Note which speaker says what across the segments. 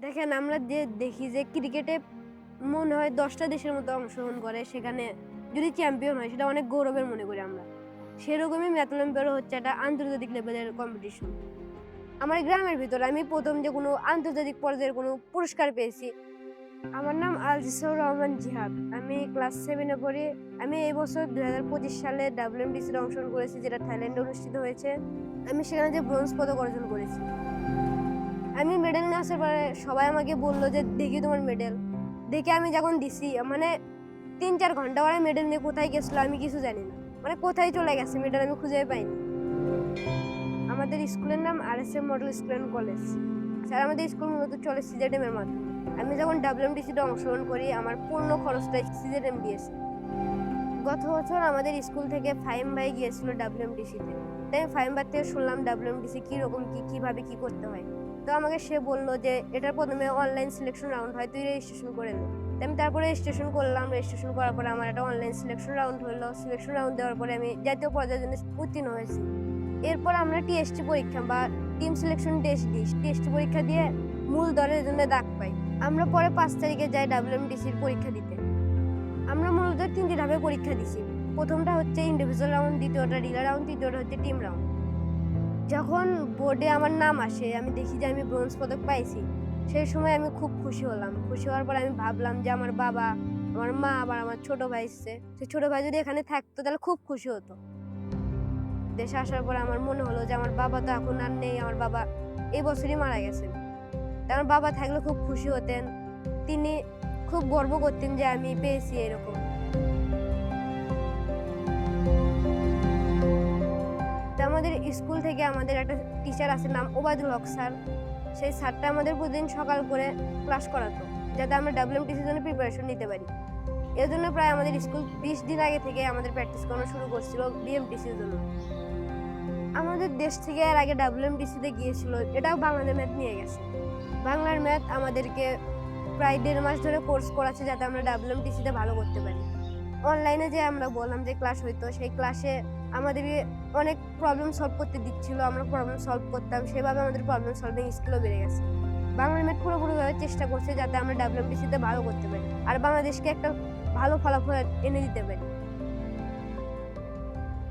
Speaker 1: দেখেন আমরা যে দেখি যে ক্রিকেটে মনে হয় 10টা দেশের মতো অংশগ্রহণ করে, সেখানে যদি চ্যাম্পিয়ন হয় সেটা অনেক গৌরবের মনে করি আমরা। সেরকমই ম্যাথ অলিম্পিয়াড হচ্ছে একটা আন্তর্জাতিক লেভেলের কম্পিটিশন। আমার গ্রামের ভিতরে আমি প্রথম যে কোনো আন্তর্জাতিক পর্যায়ের কোনো পুরস্কার পেয়েছি। আমার নাম আলজিসাউর রহমান জিহাদ। আমি ক্লাস 7-এ পড়ি। আমি এই বছর 2025 সালে WMDC-তে অংশগ্রহণ করেছি, যেটা থাইল্যান্ডে অনুষ্ঠিত হয়েছে। আমি সেখানে যে ব্রোঞ্জ পদক অর্জন করেছি। আমি মেডেল নিয়ে আসার পরে সবাই আমাকে বললো যে দেখি তোমার মেডেল। দেখে আমি যখন দিছি মানে 3-4 ঘন্টা পরে মেডেল নিয়ে কোথায় গেছিলো আমি কিছু জানি না, মানে কোথায় চলে গেছে মেডেল আমি খুঁজে পাইনি। আমাদের স্কুলের নাম RSM model school and college. Sir আমাদের স্কুল মূলত চলে CZM এর মাধ্যমে। আমি যখন WMDC-তে অংশগ্রহণ করি আমার পূর্ণ খরচটা CZM দিয়েছে। গত বছর আমাদের স্কুল থেকে ফাহিম ভাই গিয়েছিল WMDC-তে। তাই আমি ফাহিম ভাই থেকে শুনলাম WMDC কীরকম কীভাবে কী করতে হয়। তো আমাকে সে বললো যে এটার প্রথমে অনলাইন সিলেকশন রাউন্ড হয়, তুই রেজিস্ট্রেশন করে নে। আমি তারপরে রেজিস্ট্রেশন করলাম। রেজিস্ট্রেশন করার পরে আমার একটা অনলাইন সিলেকশন রাউন্ড হলো। সিলেকশন রাউন্ড দেওয়ার পরে আমি জাতীয় পর্যায়ের জন্য উত্তীর্ণ হয়েছি। এরপর আমরা TST পরীক্ষা বা টিম সিলেকশন টেস্ট দিই। TST পরীক্ষা দিয়ে মূল দলের জন্য ডাক পাই। আমরা পরে 5 তারিখে যাই WMDC-র পরীক্ষা দিতে। আমরা মূলত 3টি ধাপে পরীক্ষা দিছি। প্রথমটা হচ্ছে ইন্ডিভিজুয়াল রাউন্ড, দ্বিতীয়টা রিলে রাউন্ড, তৃতীয়টা হচ্ছে টিম রাউন্ড। যখন বোর্ডে আমার নাম আসে, আমি দেখি যে আমি ব্রোঞ্জ পদক পাইছি, সেই সময় আমি খুব খুশি হলাম। খুশি হওয়ার পর আমি ভাবলাম যে আমার বাবা, আমার মা, আবার আমার ছোট ভাই এসছে, সেই ছোট ভাই যদি এখানে থাকতো তাহলে খুব খুশি হতো। দেশে আসার পর আমার মনে হলো যে আমার বাবা তো এখন আর নেই, আমার বাবা এই বছরই মারা গেছেন। আমার বাবা থাকলে খুব খুশি হতেন, তিনি খুব গর্ব করতেন যে আমি পেয়েছি এরকম। আমাদের স্কুল থেকে আমাদের একটা টিচার আছে, নাম ওবায়দুল হক স্যার। সেই স্যারটা আমাদের প্রতিদিন সকাল করে ক্লাস করাতো, যাতে আমরা WMDC-র জন্য প্রিপারেশন নিতে পারি। এর জন্য প্রায় আমাদের স্কুল 20 দিন আগে থেকে আমাদের প্র্যাকটিস করানো শুরু করছিল BMTC-র জন্য। আমাদের দেশ থেকে এর আগে WMDC-তে গিয়েছিল, এটাও বাংলাদেশ ম্যাথ নিয়ে গেছে। বাংলার ম্যাথ আমাদেরকে প্রায় 1.5 মাস ধরে কোর্স করাচ্ছে, যাতে আমরা WMDC-তে ভালো করতে পারি। অনলাইনে যে আমরা বললাম যে ক্লাস হইতো, সেই ক্লাসে আমাদেরকে অনেক প্রবলেম সলভ করতে দিচ্ছিল, আমরা প্রবলেম সলভ করতাম। সেভাবে আমাদের প্রবলেম সলভিং স্কিলও বেড়ে গেছে। বাংলা ম্যাথ পুরোপুরিভাবে চেষ্টা করছে যাতে আমরা WMDC-তে ভালো করতে পারি আর বাংলাদেশকে একটা ভালো ফলাফল এনে দিতে পারি।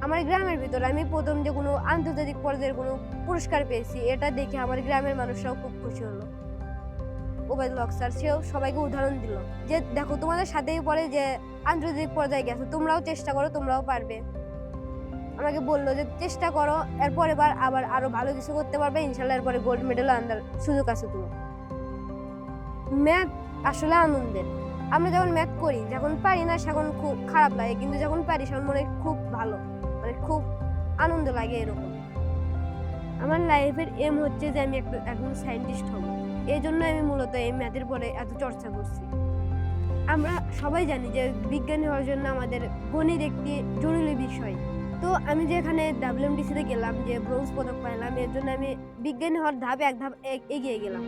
Speaker 1: আমার গ্রামের ভিতরে আমি প্রথম যে কোনো আন্তর্জাতিক পর্যায়ের কোনো পুরস্কার পেয়েছি, এটা দেখে আমার গ্রামের মানুষরাও খুব খুশি হলো। ওবায়দুল হক স্যার সেও সবাইকে উদাহরণ দিল যে দেখো তোমাদের সাথেই পড়ে যে আন্তর্জাতিক পর্যায়ে গেছো, তোমরাও চেষ্টা করো, তোমরাও পারবে। আমাকে বললো যে চেষ্টা করো, এরপর এবার আবার আরো ভালো কিছু করতে পারবে, ইনশাল্লাহ এরপরে গোল্ড মেডেল আনার সুযোগ আছে তোমার। ম্যাথ আসলে আনন্দের। আমরা যখন ম্যাথ করি, যখন পারি না সেখন খুব খারাপ লাগে, কিন্তু যখন পারি সেখন মনে খুব ভালো, মানে খুব আনন্দ লাগে এরকম। আমার লাইফের এম হচ্ছে যে আমি একজন সায়েন্টিস্ট হব। এই জন্য আমি মূলত এই ম্যাথের পরে এত চর্চা করছি। আমরা সবাই জানি যে বিজ্ঞানী হওয়ার জন্য আমাদের গণিত একটি জরুরি বিষয়। তো আমি যে এখানে WMDC-তে গেলাম, যে ব্রোঞ্জ পদক পাইলাম, এর জন্য আমি বিজ্ঞানী হওয়ার এক ধাপ এগিয়ে গেলাম।